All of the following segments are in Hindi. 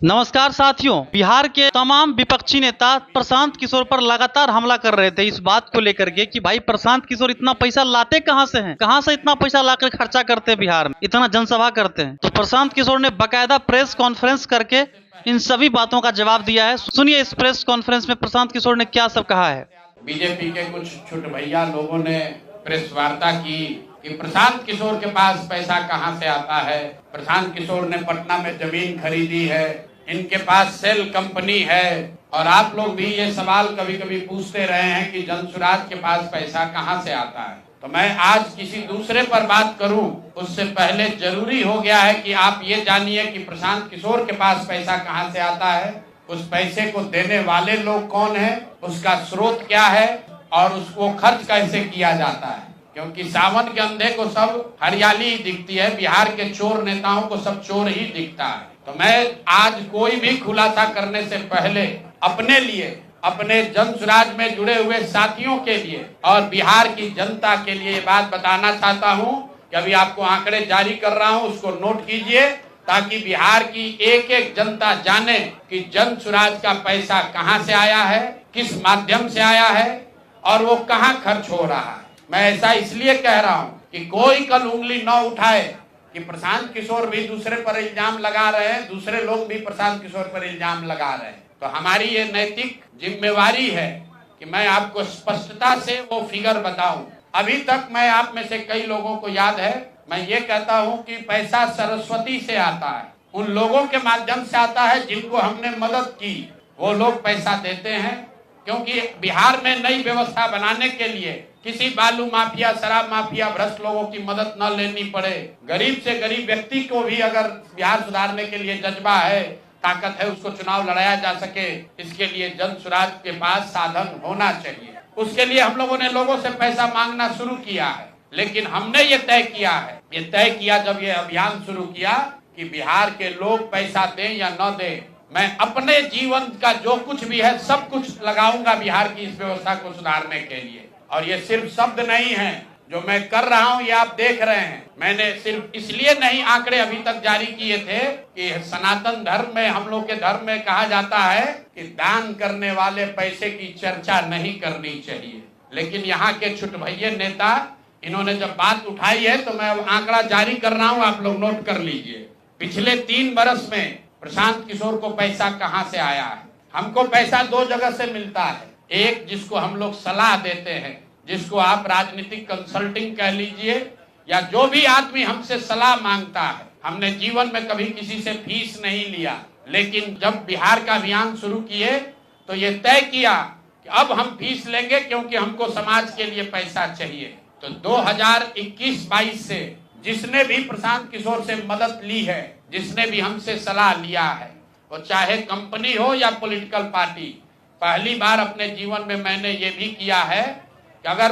नमस्कार साथियों। बिहार के तमाम विपक्षी नेता प्रशांत किशोर पर लगातार हमला कर रहे थे इस बात को लेकर के कि भाई प्रशांत किशोर इतना पैसा लाते कहां से हैं, कहां से इतना पैसा लाकर खर्चा करते हैं, बिहार में इतना जनसभा करते हैं। तो प्रशांत किशोर ने बाकायदा प्रेस कॉन्फ्रेंस करके इन सभी बातों का जवाब दिया है। सुनिए इस प्रेस कॉन्फ्रेंस में प्रशांत किशोर ने क्या सब कहा है। बीजेपी के कुछ छोटे भैया लोगों ने प्रेस वार्ता की कि प्रशांत किशोर के पास पैसा कहां से आता है। प्रशांत किशोर ने पटना में जमीन खरीदी है, इनके पास सेल कंपनी है। और आप लोग भी ये सवाल कभी कभी पूछते रहे हैं कि जनसुराज के पास पैसा कहां से आता है। तो मैं आज किसी दूसरे पर बात करूं उससे पहले जरूरी हो गया है कि आप ये जानिए कि प्रशांत किशोर के पास पैसा कहां से आता है, उस पैसे को देने वाले लोग कौन है, उसका स्रोत क्या है और उसको खर्च कैसे किया जाता है। क्योंकि सावन के अंधे को सब हरियाली ही दिखती है, बिहार के चोर नेताओं को सब चोर ही दिखता है। तो मैं आज कोई भी खुलासा करने से पहले अपने लिए, अपने जनसुराज में जुड़े हुए साथियों के लिए और बिहार की जनता के लिए ये बात बताना चाहता हूं कि अभी आपको आंकड़े जारी कर रहा हूं, उसको नोट कीजिए ताकि बिहार की एक एक जनता जाने कि जनसुराज का पैसा कहां से आया है, किस माध्यम से आया है और वो कहां खर्च हो रहा है। मैं ऐसा इसलिए कह रहा हूं कि कोई कल उंगली न उठाए कि प्रशांत किशोर भी दूसरे पर इल्जाम लगा रहे हैं, दूसरे लोग भी प्रशांत किशोर पर इल्जाम लगा रहे हैं। तो हमारी ये नैतिक जिम्मेवारी है कि मैं आपको स्पष्टता से वो फिगर बताऊं। अभी तक मैं आप में से कई लोगों को याद है, मैं ये कहता हूं कि पैसा सरस्वती से आता है, उन लोगों के माध्यम से आता है जिनको हमने मदद की, वो लोग पैसा देते हैं। क्योंकि बिहार में नई व्यवस्था बनाने के लिए किसी बालू माफिया, शराब माफिया, भ्रष्ट लोगों की मदद न लेनी पड़े, गरीब से गरीब व्यक्ति को भी अगर बिहार सुधारने के लिए जज्बा है, ताकत है, उसको चुनाव लड़ाया जा सके, इसके लिए जनसुराज के पास साधन होना चाहिए। उसके लिए हम लोगों ने लोगों से पैसा मांगना शुरू किया है। लेकिन हमने ये तय किया जब ये अभियान शुरू किया कि बिहार के लोग पैसा दें या न दें, मैं अपने जीवन का जो कुछ भी है सब कुछ लगाऊंगा बिहार की इस व्यवस्था को सुधारने के लिए। और ये सिर्फ शब्द नहीं है जो मैं कर रहा हूं, ये आप देख रहे हैं। मैंने सिर्फ इसलिए नहीं आंकड़े अभी तक जारी किए थे कि सनातन धर्म में, हम लोग के धर्म में कहा जाता है कि दान करने वाले पैसे की चर्चा नहीं करनी चाहिए। लेकिन यहाँ के छुटभैये नेता, इन्होंने जब बात उठाई है तो मैं अब आंकड़ा जारी कर रहा हूँ, आप लोग नोट कर लीजिए। पिछले 3 वर्ष में प्रशांत किशोर को पैसा कहां से आया है। हमको पैसा 2 जगह से मिलता है। एक, जिसको हम लोग सलाह देते हैं, जिसको आप राजनीतिक कंसल्टिंग कह लीजिए, या जो भी आदमी हमसे सलाह मांगता है। हमने जीवन में कभी किसी से फीस नहीं लिया, लेकिन जब बिहार का अभियान शुरू किए तो ये तय किया कि अब हम फीस लेंगे क्योंकि हमको समाज के लिए पैसा चाहिए। तो 2021-22 से जिसने भी प्रशांत किशोर से मदद ली है, जिसने भी हमसे सलाह लिया है, वो चाहे कंपनी हो या पॉलिटिकल पार्टी, पहली बार अपने जीवन में मैंने ये भी किया है कि अगर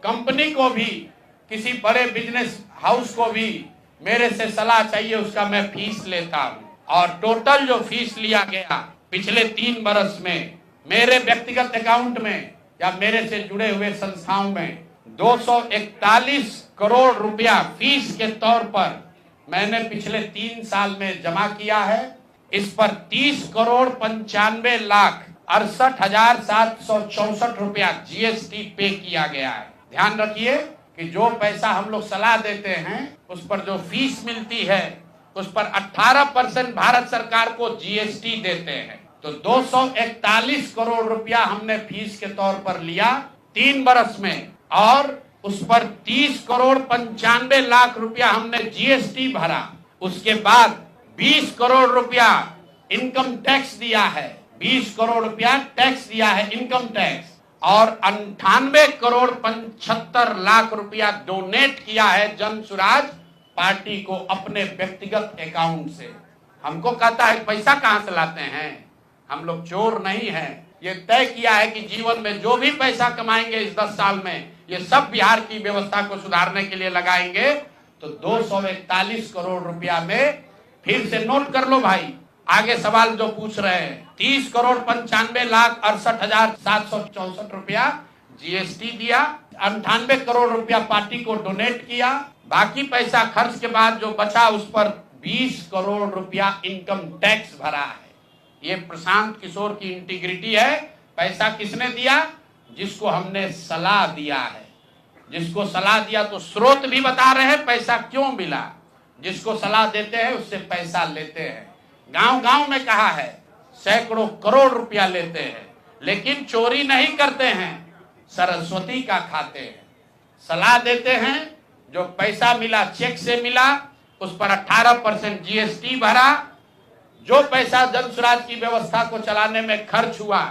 कंपनी को भी, किसी बड़े बिजनेस हाउस को भी मेरे से सलाह चाहिए, उसका मैं फीस लेता हूँ। और टोटल जो फीस लिया गया पिछले 3 वर्ष में मेरे व्यक्तिगत अकाउंट में या मेरे से जुड़े हुए संस्थाओं में 241 करोड़ रुपया फीस के तौर पर मैंने पिछले 3 साल में जमा किया है। इस पर 30 करोड़ 95 लाख 68,764 रुपया जीएसटी पे किया गया है। ध्यान रखिए कि जो पैसा हम लोग सलाह देते हैं, उस पर जो फीस मिलती है, उस पर 18% भारत सरकार को जीएसटी देते हैं। तो 241 करोड़ रुपया हमने फीस के तौर पर लिया 3 वर्ष में, और उस पर 30 करोड़ 95 लाख रुपया हमने जीएसटी भरा। उसके बाद 20 करोड़ रुपया इनकम टैक्स दिया है, 20 करोड़ रुपया टैक्स दिया है, इनकम टैक्स, और 98 करोड़ 75 लाख रुपया डोनेट किया है जनसुराज पार्टी को अपने व्यक्तिगत अकाउंट से। हमको कहता है पैसा कहां से लाते हैं, हम लोग चोर नहीं हैं। ये तय किया है कि जीवन में जो भी पैसा कमाएंगे इस 10 साल में, ये सब बिहार की व्यवस्था को सुधारने के लिए लगाएंगे। तो 241 करोड़ रुपया में, फिर से नोट कर लो भाई, आगे सवाल जो पूछ रहे हैं, 30 करोड़ 95 लाख 68,764 रुपया जीएसटी दिया, 98 करोड़ रुपया पार्टी को डोनेट किया, बाकी पैसा खर्च के बाद जो बचा उस पर 20 करोड़ रुपया इनकम टैक्स भरा है। ये प्रशांत किशोर की इंटीग्रिटी है। पैसा किसने दिया? जिसको हमने सलाह दिया है। जिसको सलाह दिया तो स्रोत भी बता रहे हैं पैसा क्यों मिला। जिसको सलाह देते हैं उससे पैसा लेते हैं। गांव गांव में कहा है, सैकड़ों करोड़ रुपया लेते हैं, लेकिन चोरी नहीं करते हैं, सरस्वती का खाते हैं। सलाह देते हैं, जो पैसा मिला चेक से मिला, उस पर 18% जीएसटी भरा। जो पैसा जन स्वराज की व्यवस्था को चलाने में खर्च हुआ,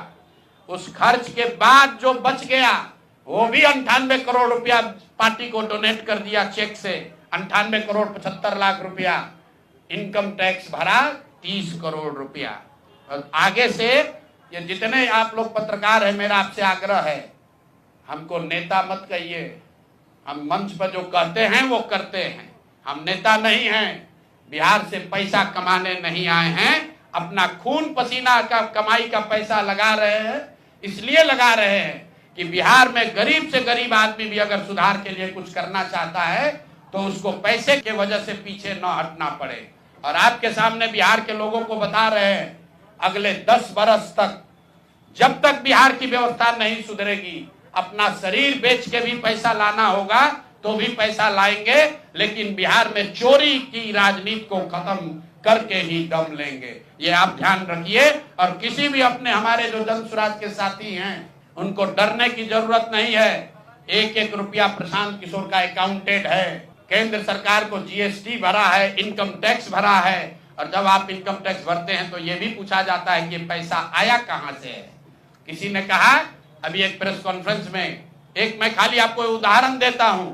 उस खर्च के बाद जो बच गया वो भी 98 करोड़ रुपया पार्टी को डोनेट कर दिया चेक से। 98 करोड़ 75 लाख रुपया। इनकम टैक्स भरा 30 करोड़ रुपया। और आगे से ये जितने आप लोग पत्रकार हैं, मेरा आपसे आग्रह है, हमको नेता मत कहिए। हम मंच पर जो कहते हैं वो करते हैं। हम नेता नहीं हैं, बिहार से पैसा कमाने नहीं आए हैं। अपना खून पसीना का कमाई का पैसा लगा रहे हैं। इसलिए लगा रहे हैं कि बिहार में गरीब से गरीब आदमी भी अगर सुधार के लिए कुछ करना चाहता है तो उसको पैसे के वजह से पीछे न हटना पड़े। और आपके सामने बिहार के लोगों को बता रहे हैं, अगले 10 बरस तक जब तक बिहार की व्यवस्था नहीं सुधरेगी, अपना शरीर बेच के भी पैसा लाना होगा तो भी पैसा लाएंगे, लेकिन बिहार में चोरी की राजनीति को खत्म करके ही दम लेंगे। ये आप ध्यान रखिए। और किसी भी अपने हमारे जो जन स्वराज के साथी हैं उनको डरने की जरूरत नहीं है। 1-1 रुपया प्रशांत किशोर का अकाउंटेड है। केंद्र सरकार को जीएसटी भरा है, इनकम टैक्स भरा है। और जब आप इनकम टैक्स भरते हैं तो ये भी पूछा जाता है कि पैसा आया कहां से है। किसी ने कहा अभी एक प्रेस कॉन्फ्रेंस में, एक मैं खाली आपको उदाहरण देता हूं,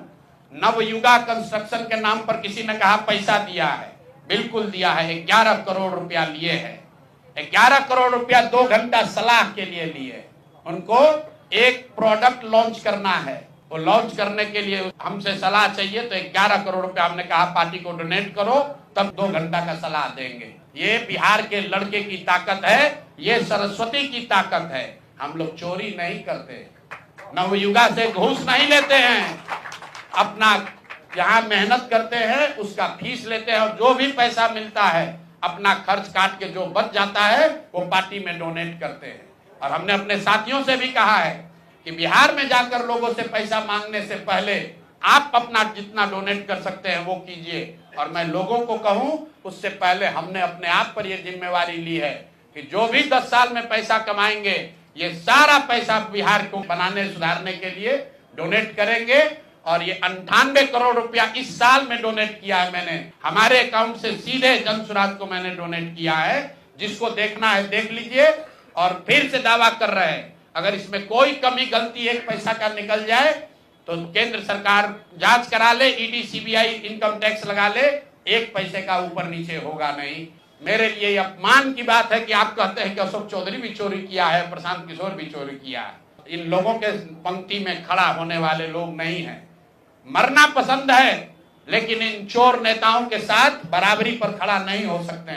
नवयुगा कंस्ट्रक्शन के नाम पर किसी ने कहा पैसा दिया है। बिल्कुल दिया है। 11 करोड़ रुपया लिए है। 11 करोड़ रुपया 2 घंटा सलाह के लिए लिए। उनको एक प्रोडक्ट लॉन्च करना है, वो लॉन्च करने के लिए हमसे सलाह चाहिए, तो 11 करोड़ रुपया हमने कहा पार्टी को डोनेट करो, तब 2 घंटा का सलाह देंगे। ये बिहार के लड़के की ताकत है, ये सरस्वती की ताकत है। हम लोग चोरी नहीं करते, नवयुगा से घूस नहीं लेते हैं, अपना जहां मेहनत करते हैं उसका फीस लेते हैं। और जो भी पैसा मिलता है अपना खर्च काट के जो बच जाता है वो पार्टी में डोनेट करते हैं। और हमने अपने साथियों से भी कहा है कि बिहार में जाकर लोगों से पैसा मांगने से पहले आप अपना जितना डोनेट कर सकते हैं वो कीजिए। और मैं लोगों को कहूं, उससे पहले हमने अपने आप पर यह जिम्मेवारी ली है कि जो भी 10 साल में पैसा कमाएंगे, ये सारा पैसा बिहार को बनाने सुधारने के लिए डोनेट करेंगे। और ये 98 करोड़ रुपया इस साल में डोनेट किया है मैंने, हमारे अकाउंट से सीधे जन स्वराज को मैंने डोनेट किया है। जिसको देखना है देख लीजिए। और फिर से दावा कर रहे हैं, अगर इसमें कोई कमी गलती 1 पैसा का निकल जाए तो केंद्र सरकार जांच करा ले, ईडी सीबीआई इनकम टैक्स लगा ले, 1 पैसे का ऊपर नीचे होगा नहीं। मेरे लिए अपमान की बात है कि आप कहते हैं कि अशोक चौधरी भी चोरी किया है, प्रशांत किशोर भी चोरी किया है। इन लोगों के पंक्ति में खड़ा होने वाले लोग नहीं हैं। मरना पसंद है, लेकिन इन चोर नेताओं के साथ बराबरी पर खड़ा नहीं हो सकते हैं।